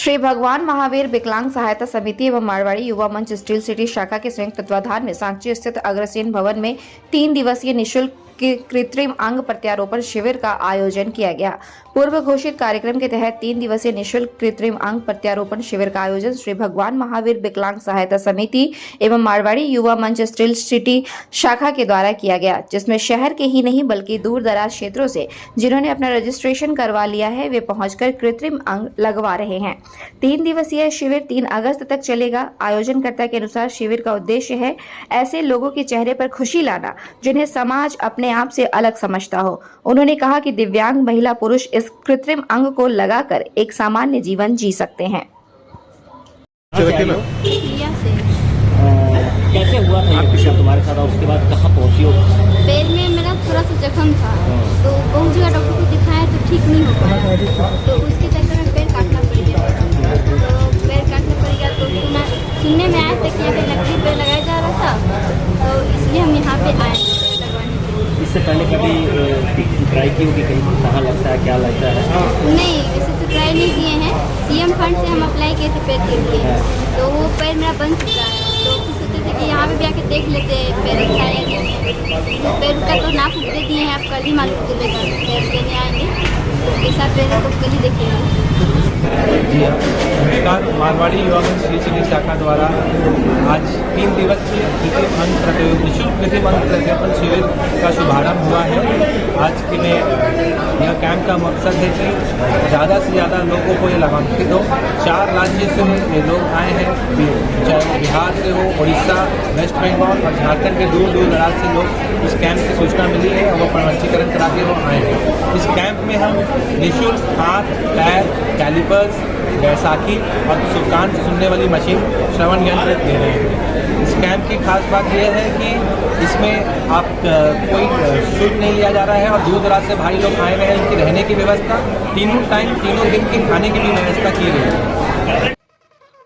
श्री भगवान महावीर विकलांग सहायता समिति एवं मारवाड़ी युवा मंच स्टील सिटी शाखा के संयुक्त तत्वाधान में सांची स्थित अग्रसेन भवन में 3 दिवसीय निःशुल्क कृत्रिम अंग प्रत्यारोपण शिविर का आयोजन किया गया। पूर्व घोषित कार्यक्रम के तहत 3 दिवसीय निःशुल्क कृत्रिम अंग प्रत्यारोपण शिविर का आयोजन श्री भगवान महावीर विकलांग सहायता समिति एवं मारवाड़ी युवा मंच स्टील सिटी शाखा के द्वारा किया गया, जिसमें शहर के ही नहीं बल्कि दूर दराज क्षेत्रों से जिन्होंने अपना रजिस्ट्रेशन करवा लिया है वे पहुंचकर कृत्रिम अंग लगवा रहे हैं। 3 दिवसीय शिविर 3 अगस्त तक चलेगा। आयोजनकर्ता के अनुसार शिविर का उद्देश्य है ऐसे लोगों के चेहरे पर खुशी लाना जिन्हें समाज अपने आप से अलग समझता हो। उन्होंने कहा कि दिव्यांग महिला पुरुष इस कृत्रिम अंग को लगाकर एक सामान्य जीवन जी सकते हैं। कैसे हुआ था ये पेशेंट तुम्हारे साथ और उसके बाद कहाँ पहुँची हो? पैर में मेरा थोड़ा सा जख्म था, तो बहुत जगह डॉक्टर को दिखाया तो ठीक नहीं हो पाया, तो उसके चक्कर में पैर काटना पड़ गया। तो पैर काटना पड़ गया तो सुनने में आया था कि यहाँ पे लकड़ी पैर लगाया जा रहा था, तो इसलिए हम यहाँ पे आए लगवाने के लिए। इससे पहले कभी ट्राई की होगी कहीं कहाँ लगता है क्या लगता है? नहीं, वैसे तो ट्राई नहीं किए हैं। CM फंड से हम अप्लाई किए थे पैर के लिए, तो वो पैर मेरा बन चुका है, तो फिर सोचे थे कि यहाँ पे भी आके देख लेते हैं पैर अच्छा है कि नहीं। तो पैर का तो नाप दे दिए हैं, आप कल ही मालूम चलेगा, पैर देने आएंगे तो ऐसा पैर तो कल ही देखेंगे। जी हाँ, नमस्कार। मारवाड़ी युवा मंच स्टील सिटी शाखा द्वारा आज 3 दिवसीय कृत्रिम अंग प्रतियोगिता निःशुल्क कृत्रिम अंग प्रतियोगिता शिविर का शुभारंभ हुआ है। आज के में यह कैंप का मकसद है कि ज़्यादा से ज़्यादा लोगों को ये लाभान्वित हो। 4 राज्य से ये लोग आए हैं, चाहे बिहार से हो, उड़ीसा, वेस्ट बंगाल और झारखंड के दूर दूर दराज से लोग इस कैंप की सूचना मिली है और वो पंजीकरण करा के वो आए हैं। इस कैंप में हम निःशुल्क हाथ, पैर, कैलिपर्स, बैसाखी और कान से सुनने वाली मशीन श्रवण यंत्र दे रहे हैं। इस कैंप की खास बात यह है कि इसमें आप कोई शुल्क नहीं लिया जा रहा है और दूर दराज से भाई लोग आए हुए हैं। इनकी रहने की व्यवस्था तीनों दिन की खाने की भी व्यवस्था की गई है।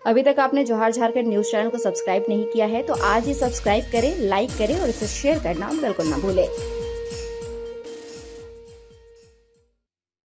अभी तक आपने जोहार झारखंड न्यूज चैनल को सब्सक्राइब नहीं किया है तो आज ही सब्सक्राइब करें, लाइक करें और इसे शेयर करना बिल्कुल ना भूलें।